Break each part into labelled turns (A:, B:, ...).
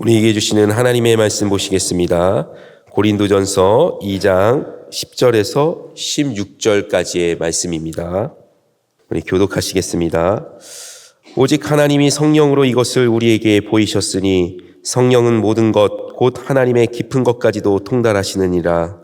A: 우리에게 주시는 하나님의 말씀 보시겠습니다. 고린도전서 2장 10절에서 16절까지의 말씀입니다. 우리 교독하시겠습니다. 오직 하나님이 성령으로 이것을 우리에게 보이셨으니 성령은 모든 것 곧 하나님의 깊은 것까지도 통달하시느니라.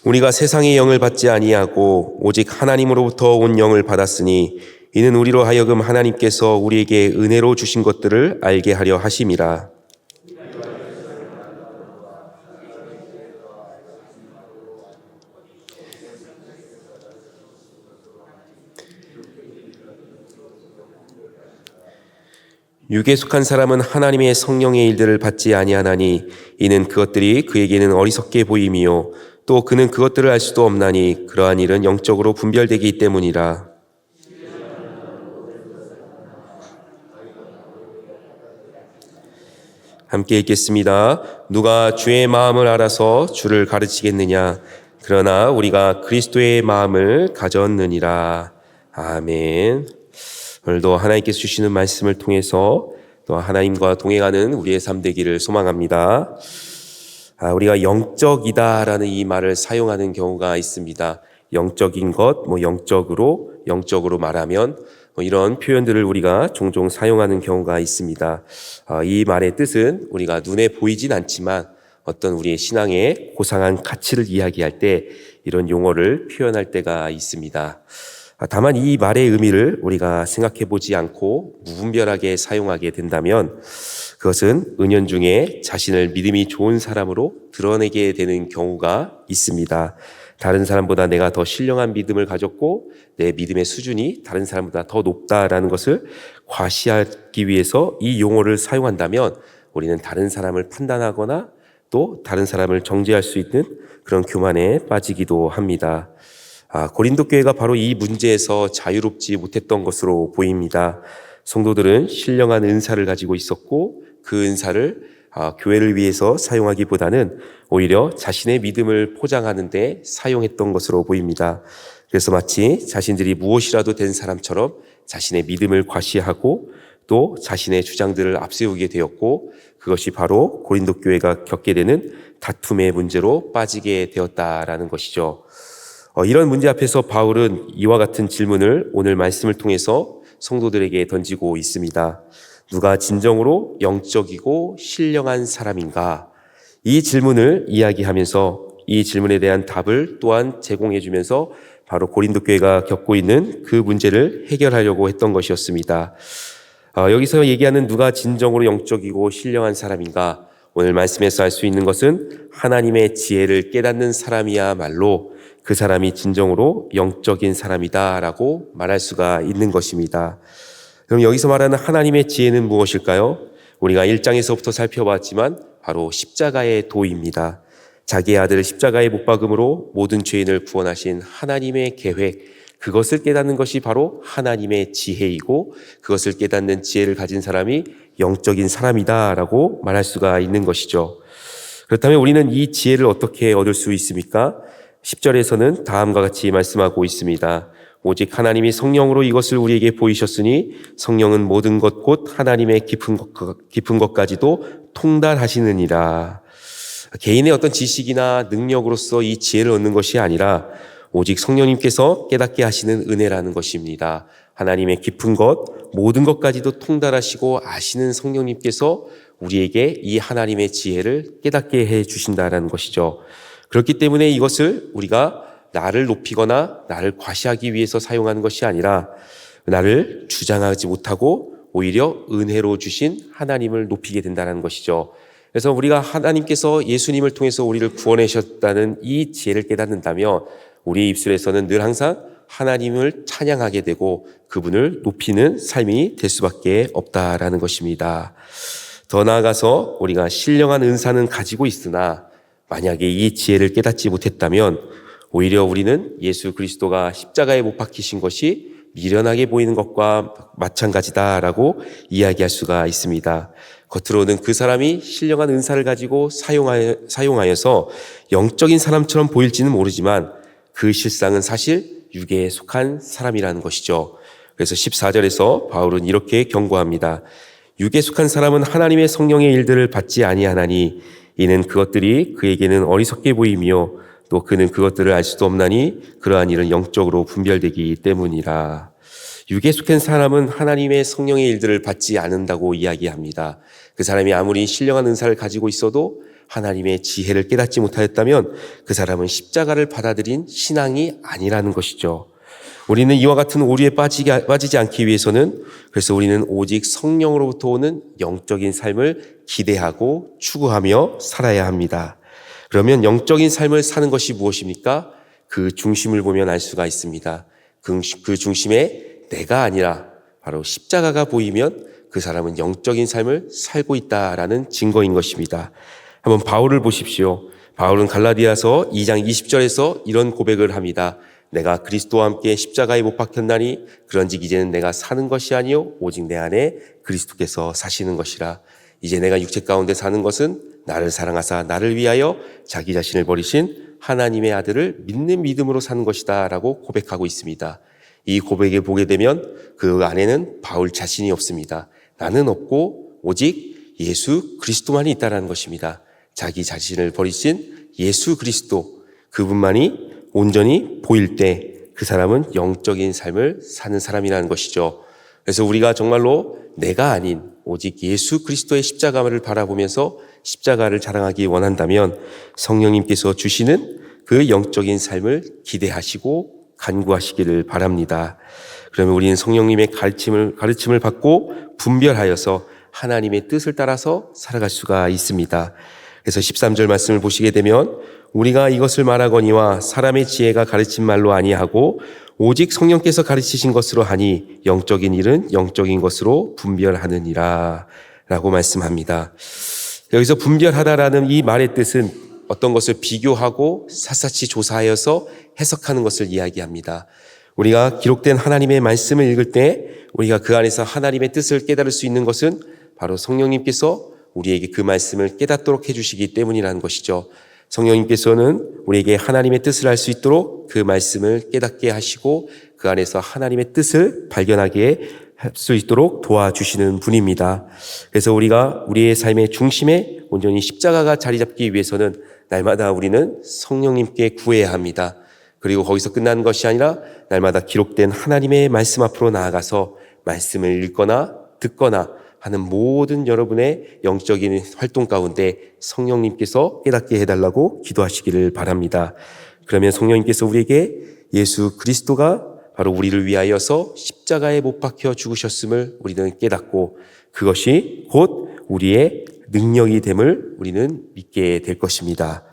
A: 우리가 세상의 영을 받지 아니하고 오직 하나님으로부터 온 영을 받았으니 이는 우리로 하여금 하나님께서 우리에게 은혜로 주신 것들을 알게 하려 하심이라. 육에 속한 사람은 하나님의 성령의 일들을 받지 아니하나니 이는 그것들이 그에게는 어리석게 보임이요 또 그는 그것들을 알 수도 없나니 그러한 일은 영적으로 분별되기 때문이라. 함께 읽겠습니다. 누가 주의 마음을 알아서 주를 가르치겠느냐? 그러나 우리가 그리스도의 마음을 가졌느니라. 아멘. 오늘도 하나님께서 주시는 말씀을 통해서 또 하나님과 동행하는 우리의 삶 되기를 소망합니다. 우리가 영적이다라는 이 말을 사용하는 경우가 있습니다. 영적인 것, 영적으로 말하면 이런 표현들을 우리가 종종 사용하는 경우가 있습니다. 이 말의 뜻은 우리가 눈에 보이진 않지만 어떤 우리의 신앙의 고상한 가치를 이야기할 때 이런 용어를 표현할 때가 있습니다. 다만 이 말의 의미를 우리가 생각해 보지 않고 무분별하게 사용하게 된다면 그것은 은연중에 자신을 믿음이 좋은 사람으로 드러내게 되는 경우가 있습니다. 다른 사람보다 내가 더 신령한 믿음을 가졌고 내 믿음의 수준이 다른 사람보다 더 높다라는 것을 과시하기 위해서 이 용어를 사용한다면 우리는 다른 사람을 판단하거나 또 다른 사람을 정죄할 수 있는 그런 교만에 빠지기도 합니다. 고린도 교회가 바로 이 문제에서 자유롭지 못했던 것으로 보입니다. 성도들은 신령한 은사를 가지고 있었고 그 은사를 교회를 위해서 사용하기보다는 오히려 자신의 믿음을 포장하는 데 사용했던 것으로 보입니다. 그래서 마치 자신들이 무엇이라도 된 사람처럼 자신의 믿음을 과시하고 또 자신의 주장들을 앞세우게 되었고 그것이 바로 고린도 교회가 겪게 되는 다툼의 문제로 빠지게 되었다라는 것이죠. 이런 문제 앞에서 바울은 이와 같은 질문을 오늘 말씀을 통해서 성도들에게 던지고 있습니다. 누가 진정으로 영적이고 신령한 사람인가? 이 질문을 이야기하면서 이 질문에 대한 답을 또한 제공해 주면서 바로 고린도 교회가 겪고 있는 그 문제를 해결하려고 했던 것이었습니다. 여기서 얘기하는 누가 진정으로 영적이고 신령한 사람인가? 오늘 말씀에서 알 수 있는 것은 하나님의 지혜를 깨닫는 사람이야말로 그 사람이 진정으로 영적인 사람이다라고 말할 수가 있는 것입니다. 그럼 여기서 말하는 하나님의 지혜는 무엇일까요? 우리가 1장에서부터 살펴봤지만 바로 십자가의 도입니다. 자기의 아들을 십자가에 못 박음으로 모든 죄인을 구원하신 하나님의 계획, 그것을 깨닫는 것이 바로 하나님의 지혜이고 그것을 깨닫는 지혜를 가진 사람이 영적인 사람이다라고 말할 수가 있는 것이죠. 그렇다면 우리는 이 지혜를 어떻게 얻을 수 있습니까? 10절에서는 다음과 같이 말씀하고 있습니다. 오직 하나님이 성령으로 이것을 우리에게 보이셨으니 성령은 모든 것 곧 하나님의 깊은 것까지도 통달하시느니라. 개인의 어떤 지식이나 능력으로서 이 지혜를 얻는 것이 아니라 오직 성령님께서 깨닫게 하시는 은혜라는 것입니다. 하나님의 깊은 것, 모든 것까지도 통달하시고 아시는 성령님께서 우리에게 이 하나님의 지혜를 깨닫게 해 주신다는 것이죠. 그렇기 때문에 이것을 우리가 나를 높이거나 나를 과시하기 위해서 사용하는 것이 아니라 나를 주장하지 못하고 오히려 은혜로 주신 하나님을 높이게 된다는 것이죠. 그래서 우리가 하나님께서 예수님을 통해서 우리를 구원하셨다는 이 지혜를 깨닫는다면 우리 입술에서는 늘 항상 하나님을 찬양하게 되고 그분을 높이는 삶이 될 수밖에 없다라는 것입니다. 더 나아가서 우리가 신령한 은사는 가지고 있으나 만약에 이 지혜를 깨닫지 못했다면 오히려 우리는 예수 그리스도가 십자가에 못 박히신 것이 미련하게 보이는 것과 마찬가지다라고 이야기할 수가 있습니다. 겉으로는 그 사람이 신령한 은사를 가지고 사용하여서 영적인 사람처럼 보일지는 모르지만 그 실상은 사실 육에 속한 사람이라는 것이죠. 그래서 14절에서 바울은 이렇게 경고합니다. 육에 속한 사람은 하나님의 성령의 일들을 받지 아니하나니 이는 그것들이 그에게는 어리석게 보이며 또 그는 그것들을 알 수도 없나니 그러한 일은 영적으로 분별되기 때문이라. 육에 속한 사람은 하나님의 성령의 일들을 받지 않는다고 이야기합니다. 그 사람이 아무리 신령한 은사를 가지고 있어도 하나님의 지혜를 깨닫지 못하였다면 그 사람은 십자가를 받아들인 신앙이 아니라는 것이죠. 우리는 이와 같은 오류에 빠지지 않기 위해서는 그래서 우리는 오직 성령으로부터 오는 영적인 삶을 기대하고 추구하며 살아야 합니다. 그러면 영적인 삶을 사는 것이 무엇입니까? 그 중심을 보면 알 수가 있습니다. 그 중심에 내가 아니라 바로 십자가가 보이면 그 사람은 영적인 삶을 살고 있다라는 증거인 것입니다. 한번 바울을 보십시오. 바울은 갈라디아서 2장 20절에서 이런 고백을 합니다. 내가 그리스도와 함께 십자가에 못 박혔나니 그런즉 이제는 내가 사는 것이 아니요 오직 내 안에 그리스도께서 사시는 것이라. 이제 내가 육체 가운데 사는 것은 나를 사랑하사 나를 위하여 자기 자신을 버리신 하나님의 아들을 믿는 믿음으로 사는 것이다 라고 고백하고 있습니다. 이 고백을 보게 되면 그 안에는 바울 자신이 없습니다. 나는 없고 오직 예수 그리스도만이 있다는 것입니다. 자기 자신을 버리신 예수 그리스도 그분만이 온전히 보일 때 그 사람은 영적인 삶을 사는 사람이라는 것이죠. 그래서 우리가 정말로 내가 아닌 오직 예수 그리스도의 십자가를 바라보면서 십자가를 자랑하기 원한다면 성령님께서 주시는 그 영적인 삶을 기대하시고 간구하시기를 바랍니다. 그러면 우리는 성령님의 가르침을 받고 분별하여서 하나님의 뜻을 따라서 살아갈 수가 있습니다. 그래서 13절 말씀을 보시게 되면 우리가 이것을 말하거니와 사람의 지혜가 가르친 말로 아니하고 오직 성령께서 가르치신 것으로 하니 영적인 일은 영적인 것으로 분별하느니라 라고 말씀합니다. 여기서 분별하다라는 이 말의 뜻은 어떤 것을 비교하고 샅샅이 조사하여서 해석하는 것을 이야기합니다. 우리가 기록된 하나님의 말씀을 읽을 때 우리가 그 안에서 하나님의 뜻을 깨달을 수 있는 것은 바로 성령님께서 우리에게 그 말씀을 깨닫도록 해주시기 때문이라는 것이죠. 성령님께서는 우리에게 하나님의 뜻을 알 수 있도록 그 말씀을 깨닫게 하시고 그 안에서 하나님의 뜻을 발견하게 할 수 있도록 도와주시는 분입니다. 그래서 우리가 우리의 삶의 중심에 온전히 십자가가 자리 잡기 위해서는 날마다 우리는 성령님께 구해야 합니다. 그리고 거기서 끝나는 것이 아니라 날마다 기록된 하나님의 말씀 앞으로 나아가서 말씀을 읽거나 듣거나 하는 모든 여러분의 영적인 활동 가운데 성령님께서 깨닫게 해달라고 기도하시기를 바랍니다. 그러면 성령님께서 우리에게 예수 그리스도가 바로 우리를 위하여서 십자가에 못 박혀 죽으셨음을 우리는 깨닫고 그것이 곧 우리의 능력이 됨을 우리는 믿게 될 것입니다.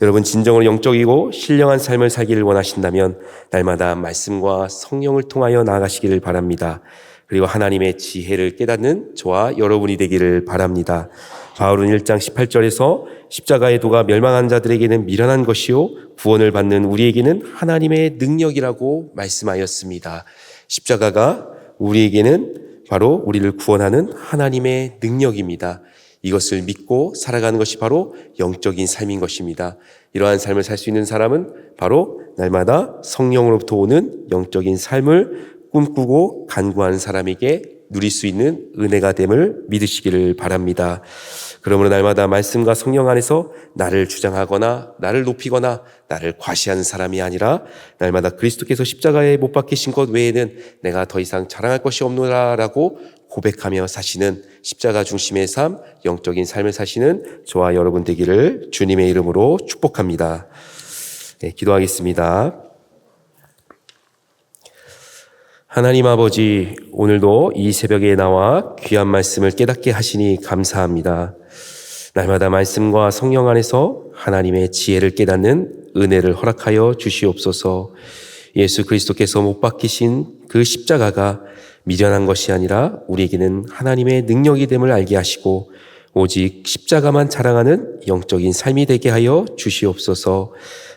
A: 여러분 진정으로 영적이고 신령한 삶을 살기를 원하신다면 날마다 말씀과 성령을 통하여 나아가시기를 바랍니다. 그리고 하나님의 지혜를 깨닫는 저와 여러분이 되기를 바랍니다. 바울은 1장 18절에서 십자가의 도가 멸망한 자들에게는 미련한 것이요 구원을 받는 우리에게는 하나님의 능력이라고 말씀하였습니다. 십자가가 우리에게는 바로 우리를 구원하는 하나님의 능력입니다. 이것을 믿고 살아가는 것이 바로 영적인 삶인 것입니다. 이러한 삶을 살 수 있는 사람은 바로 날마다 성령으로부터 오는 영적인 삶을 꿈꾸고 간구하는 사람에게 누릴 수 있는 은혜가 됨을 믿으시기를 바랍니다. 그러므로 날마다 말씀과 성령 안에서 나를 주장하거나 나를 높이거나 나를 과시하는 사람이 아니라 날마다 그리스도께서 십자가에 못 박히신 것 외에는 내가 더 이상 자랑할 것이 없노라라고 고백하며 사시는 십자가 중심의 삶, 영적인 삶을 사시는 저와 여러분 되기를 주님의 이름으로 축복합니다. 네, 기도하겠습니다. 하나님 아버지, 오늘도 이 새벽에 나와 귀한 말씀을 깨닫게 하시니 감사합니다. 날마다 말씀과 성령 안에서 하나님의 지혜를 깨닫는 은혜를 허락하여 주시옵소서. 예수 그리스도께서 못 박히신 그 십자가가 미련한 것이 아니라 우리에게는 하나님의 능력이 됨을 알게 하시고 오직 십자가만 자랑하는 영적인 삶이 되게 하여 주시옵소서.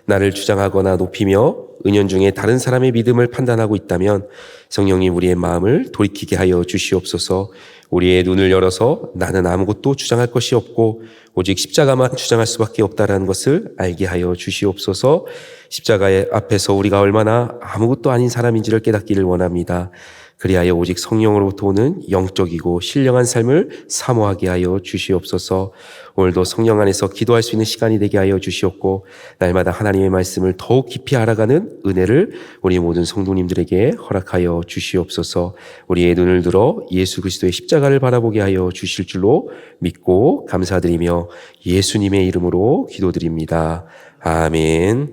A: 나를 주장하거나 높이며 은연중에 다른 사람의 믿음을 판단하고 있다면 성령님 우리의 마음을 돌이키게 하여 주시옵소서. 우리의 눈을 열어서 나는 아무것도 주장할 것이 없고 오직 십자가만 주장할 수밖에 없다라는 것을 알게 하여 주시옵소서. 십자가의 앞에서 우리가 얼마나 아무것도 아닌 사람인지를 깨닫기를 원합니다. 그리하여 오직 성령으로부터 오는 영적이고 신령한 삶을 사모하게 하여 주시옵소서. 오늘도 성령 안에서 기도할 수 있는 시간이 되게 하여 주시옵고 날마다 하나님의 말씀을 더욱 깊이 알아가는 은혜를 우리 모든 성도님들에게 허락하여 주시옵소서. 우리의 눈을 들어 예수 그리스도의 십자가를 바라보게 하여 주실 줄로 믿고 감사드리며 예수님의 이름으로 기도드립니다. 아멘.